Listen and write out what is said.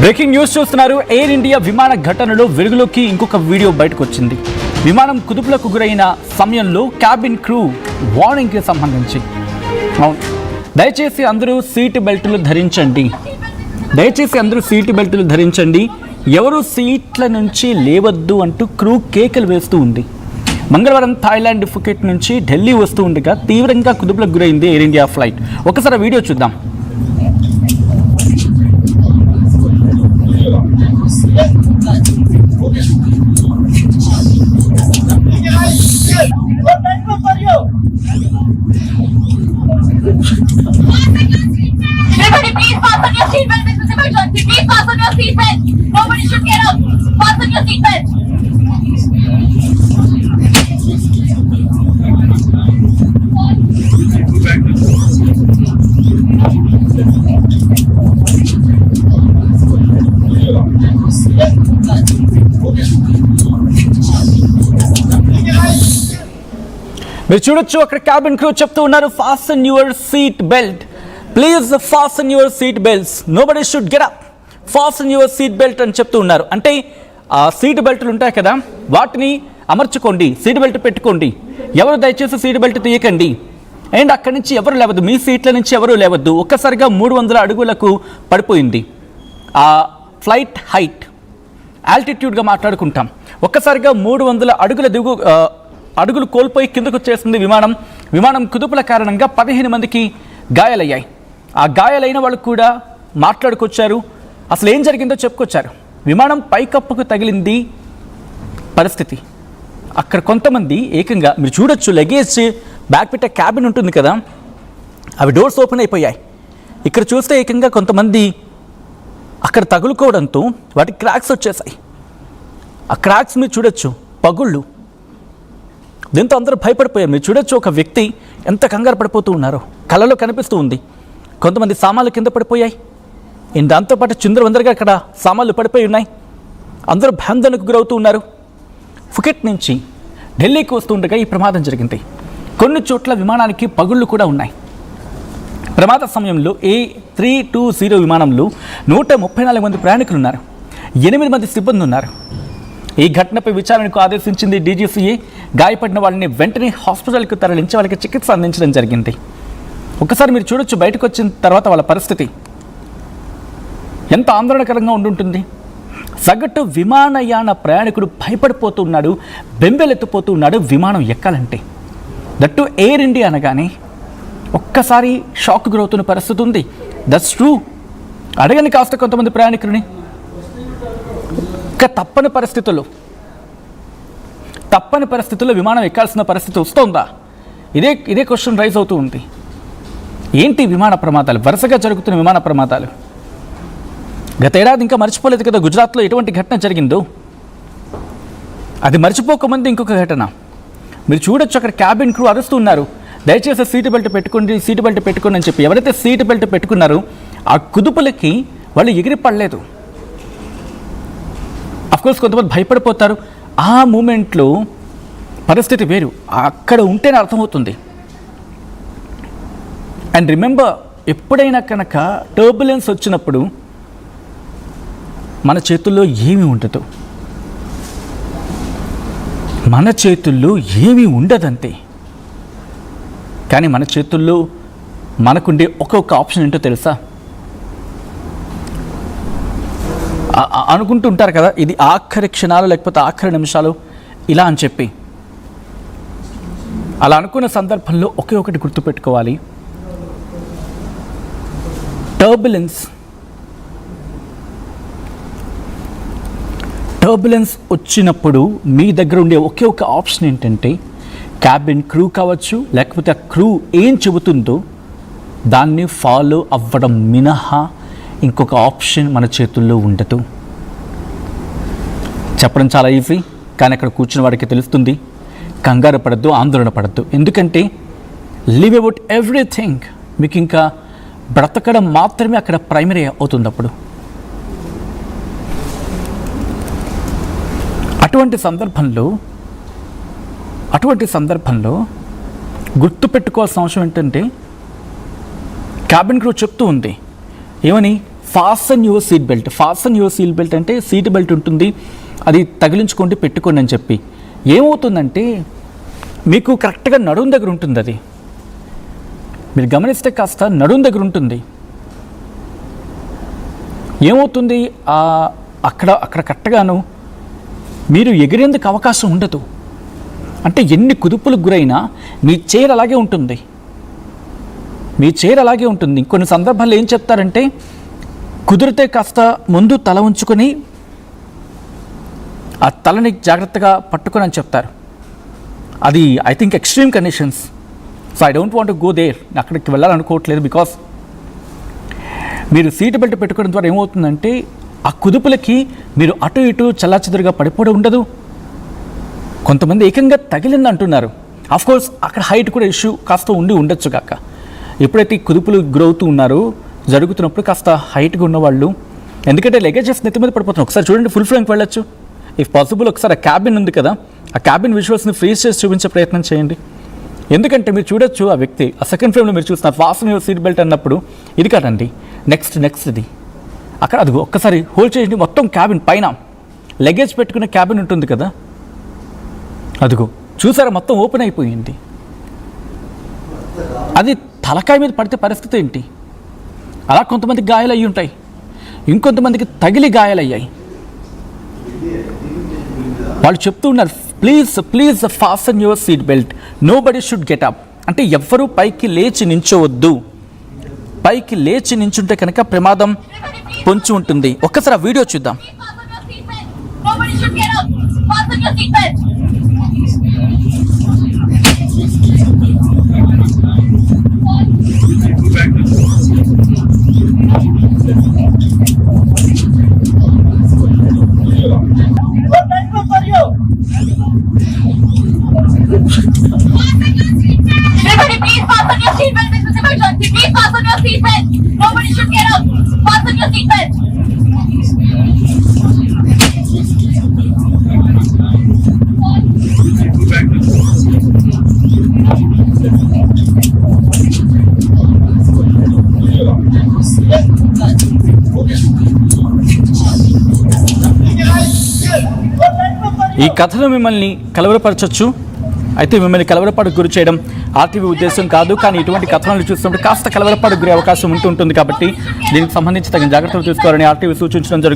Breaking news చూస్తున్నారు. Air India విమాన ఘటనలో వెలుగులోకి ఇంకొక వీడియో బయటకు వచ్చింది. విమానం కుదుపులకు గురైన సమయంలో క్యాబిన్ క్రూ వార్నింగ్కి సంబంధించి దయచేసి అందరూ సీట్ బెల్టులు ధరించండి, ఎవరు సీట్ల నుంచి లేవద్దు అంటూ క్రూ కేకలు వేస్తూ ఉంది. మంగళవారం థాయిలాండ్ ఫుకెట్ నుంచి ఢిల్లీ వస్తూ ఉండగా తీవ్రంగా కుదుపులకు గురైంది ఎయిర్ ఇండియా ఫ్లైట్. ఒకసారి వీడియో చూద్దాం. మీరు చూడొచ్చు, అక్కడ క్యాబిన్ క్రూ చెప్తూ ఉన్నారు, fasten your seat belt, please fasten your seat belts, nobody should get up, fasten your seat belt అని చెప్తూ ఉన్నారు. అంటే ఆ సీట్ బెల్ట్లు ఉంటాయి కదా, వాటిని అమర్చుకోండి, సీట్ బెల్ట్ పెట్టుకోండి, ఎవరు దయచేసి సీట్ బెల్ట్ తీయకండి, అండ్ అక్కడి నుంచి ఎవరు లేవద్దు, మీ సీట్ల నుంచి ఎవరు లేవద్దు. ఒక్కసారిగా 300 అడుగులకు పడిపోయింది ఆ ఫ్లైట్ హైట్. ఆల్టిట్యూడ్గా మాట్లాడుకుంటాం, ఒక్కసారిగా 300 అడుగులు కోల్పోయి కిందకు వచ్చేసింది విమానం కుదుపుల కారణంగా 15 మందికి గాయాలయ్యాయి. ఆ గాయాలైన వాళ్ళు కూడా మాట్లాడుకొచ్చారు, అసలు ఏం జరిగిందో చెప్పుకొచ్చారు. విమానం పైకప్పుకు తగిలింది పరిస్థితి. అక్కడ కొంతమంది ఏకంగా మీరు చూడొచ్చు, లగేజ్ బ్యాగ్ పెట్టే క్యాబిన్ ఉంటుంది కదా, అవి డోర్స్ ఓపెన్ అయిపోయాయి. ఇక్కడ చూస్తే ఏకంగా కొంతమంది అక్కడ తగులుకోవడంతో వాటికి క్రాక్స్ వచ్చేసాయి. ఆ క్రాక్స్ మీరు చూడొచ్చు, పగుళ్ళు. దీంతో అందరూ భయపడిపోయారు. మీరు చూడొచ్చు, ఒక వ్యక్తి ఎంత కంగారు పడిపోతూ ఉన్నారో కళ్ళలో కనిపిస్తూ ఉంది. కొంతమంది సామాన్లు కింద పడిపోయాయి, దాంతోపాటు చిందరవందరగా అక్కడ సామాన్లు పడిపోయి ఉన్నాయి. అందరూ భయాందోళనకు గురవుతూ ఉన్నారు. ఫుకెట్ నుంచి ఢిల్లీకి వస్తుండగా ఈ ప్రమాదం జరిగింది. కొన్ని చోట్ల విమానానికి పగుళ్ళు కూడా ఉన్నాయి. ప్రమాద సమయంలో A320 విమానంలో 134 మంది ప్రయాణికులు ఉన్నారు, 8 మంది సిబ్బంది ఉన్నారు. ఈ ఘటనపై విచారణకు ఆదేశించింది DGCA. గాయపడిన వాళ్ళని వెంటనే హాస్పిటల్కి తరలించి వాళ్ళకి చికిత్స అందించడం జరిగింది. ఒకసారి మీరు చూడొచ్చు, బయటకు వచ్చిన తర్వాత వాళ్ళ పరిస్థితి ఎంత ఆందోళనకరంగా ఉండుంటుంది. సగటు విమానయాన ప్రయాణికుడు భయపడిపోతూ ఉన్నాడు, బెంబెలెత్తిపోతూ ఉన్నాడు విమానం ఎక్కాలంటే. దట్టు ఎయిర్ ఇండియా అనగానే ఒక్కసారి షాక్ గురవుతున్న పరిస్థితి ఉంది. That's true. అడగని కాస్త కొంతమంది ప్రయాణికులని తప్పని పరిస్థితుల్లో విమానం ఎక్కాల్సిన పరిస్థితి వస్తుందా? ఇదే క్వశ్చన్ రైజ్ అవుతూ ఉంది. ఏంటి విమాన ప్రమాదాలు, వరుసగా జరుగుతున్న విమాన ప్రమాదాలు? గత ఏడాది ఇంకా మర్చిపోలేదు కదా గుజరాత్లో ఎటువంటి ఘటన జరిగిందో. అది మర్చిపోకముందు ఇంకొక ఘటన మీరు చూడొచ్చు. అక్కడ క్యాబిన్ క్రూ అరుస్తూ ఉన్నారు, దయచేసి సీటు బెల్ట్ పెట్టుకోండి అని చెప్పి. ఎవరైతే సీటు బెల్ట్ పెట్టుకున్నారో ఆ కుదుపులకి వాళ్ళు ఎగిరి పడలేదు. అఫ్కోర్స్ కొంతమంది భయపడిపోతారు. ఆ మూమెంట్లో పరిస్థితి వేరు, అక్కడ ఉంటేనే అర్థమవుతుంది. అండ్ రిమెంబర్, ఎప్పుడైనా కనుక టర్బులెన్స్ వచ్చినప్పుడు మన చేతుల్లో ఏమీ ఉండదంతే. కానీ మన చేతుల్లో మనకుండే ఒక్కొక్క ఆప్షన్ ఏంటో తెలుసా? అనుకుంటూ ఉంటారు కదా, ఇది ఆఖరి క్షణాలు లేకపోతే ఆఖరి నిమిషాలు ఇలా అని చెప్పి. అలా అనుకున్న సందర్భంలో ఒకే ఒకటి గుర్తుపెట్టుకోవాలి, టర్బులెన్స్ వచ్చినప్పుడు మీ దగ్గర ఉండే ఒకే ఒక ఆప్షన్ ఏంటంటే, క్యాబిన్ క్రూ కావచ్చు, లేకపోతే ఆ క్రూ ఏం చెబుతుందో దాన్ని ఫాలో అవ్వడం మినహా ఇంకొక ఆప్షన్ మన చేతుల్లో ఉండదు. చెప్పడం చాలా ఈజీ, కానీ అక్కడ కూర్చున్న వాడికి తెలుస్తుంది. కంగారు పడద్దు, ఆందోళన పడద్దు. ఎందుకంటే లివ్ అబౌట్ ఎవ్రీథింగ్. మీకు ఇంకా బ్రతకడం మాత్రమే అక్కడ ప్రైమరీ అవుతుంది. అటువంటి సందర్భంలో గుర్తుపెట్టుకోవాల్సిన అవసరం ఏంటంటే, క్యాబిన్ క్రూ చెప్తూ ఉంది ఏమని, fasten your seat belt. Fasten your seat belt అంటే సీట్ బెల్ట్ ఉంటుంది, అది తగిలించుకోండి, పెట్టుకోండి అని చెప్పి. ఏమవుతుందంటే మీకు కరెక్ట్గా నడుం దగ్గర ఉంటుంది, అది మీరు గమనిస్తే కాస్త నడుం దగ్గర ఉంటుంది. ఏమవుతుంది, అక్కడ కరెక్ట్గాను మీరు ఎగిరేందుకు అవకాశం ఉండదు. అంటే ఎన్ని కుదుపులకు గురైనా మీ చైర్ అలాగే ఉంటుంది, మీ చైర్ అలాగే ఉంటుంది. కొన్ని సందర్భాల్లో ఏం చెప్తారంటే కుదిరితే కాస్త ముందు తల ఉంచుకొని ఆ తలని జాగ్రత్తగా పట్టుకొని అని చెప్తారు. అది I think extreme conditions. So I don't want to go there, అక్కడికి వెళ్ళాలనుకోవట్లేదు. బికాస్ మీరు సీట్ బెల్ట్ పెట్టుకోవడం ద్వారా ఏమవుతుందంటే ఆ కుదుపులకి మీరు అటు ఇటు చల్లాచెదురుగా పడిపోవడం ఉండదు. కొంతమంది ఏకంగా తగిలింది అంటున్నారు. ఆఫ్కోర్స్ అక్కడ హైట్ కూడా ఇష్యూ కాస్త ఉండొచ్చు కాక. ఎప్పుడైతే ఈ కుదుపులు గురవుతూ ఉన్నారో జరుగుతున్నప్పుడు కాస్త హైట్గా ఉన్నవాళ్ళు, ఎందుకంటే లగేజెస్ నెత్తి మీద పడిపోతున్నారు. ఒకసారి చూడండి, ఫుల్ ఫ్రేమ్కి వెళ్ళొచ్చు ఇఫ్ పాసిబుల్. ఒకసారి ఆ క్యాబిన్ ఉంది కదా, ఆ క్యాబిన్ విజువల్స్ని ఫ్రీజ్ చేసి చూపించే ప్రయత్నం చేయండి. ఎందుకంటే మీరు చూడొచ్చు ఆ వ్యక్తి ఆ సెకండ్ ఫ్రేమ్లో మీరు చూస్తున్నారు ఫాస్టన్ యువర్ సీట్ బెల్ట్ అన్నప్పుడు. ఇది కాదండి, నెక్స్ట్ ఇది అక్కడ అది ఒక్కసారి హోల్డ్ చేసి మొత్తం క్యాబిన్ పైన లగేజ్ పెట్టుకునే క్యాబిన్ ఉంటుంది కదా, అదిగో చూసారా మొత్తం ఓపెన్ అయిపోయింది. అది తలకాయ మీద పడితే పరిస్థితి ఏంటి? అలా కొంతమందికి గాయాలు అయ్యి ఉంటాయి, ఇంకొంతమందికి తగిలి గాయాలయ్యాయి. వాళ్ళు చెప్తూ ఉన్నారు please fasten your seat belt, nobody should get up. అంటే ఎవ్వరూ పైకి లేచి నించోవద్దు. పైకి లేచి నించుంటే కనుక ప్రమాదం పొంచి ఉంటుంది. ఒక్కసారి ఆ వీడియో చూద్దాం. Nobody should get up. Fasten your seatbelt. ఈ కథలో మిమ్మల్ని కలవరపరచొచ్చు, అయితే మిమ్మల్ని కలవరపాటుకు గురి చేయడం ఆర్టీవీ ఉద్దేశం కాదు. కానీ ఇటువంటి కథనాలు చూస్తున్నప్పుడు కాస్త కలవరపాటుకు గురే అవకాశం ఉంటుంది. కాబట్టి దీనికి సంబంధించి తగిన జాగ్రత్తలు తీసుకోవాలని ఆర్టీవీ సూచించడం జరుగుతుంది.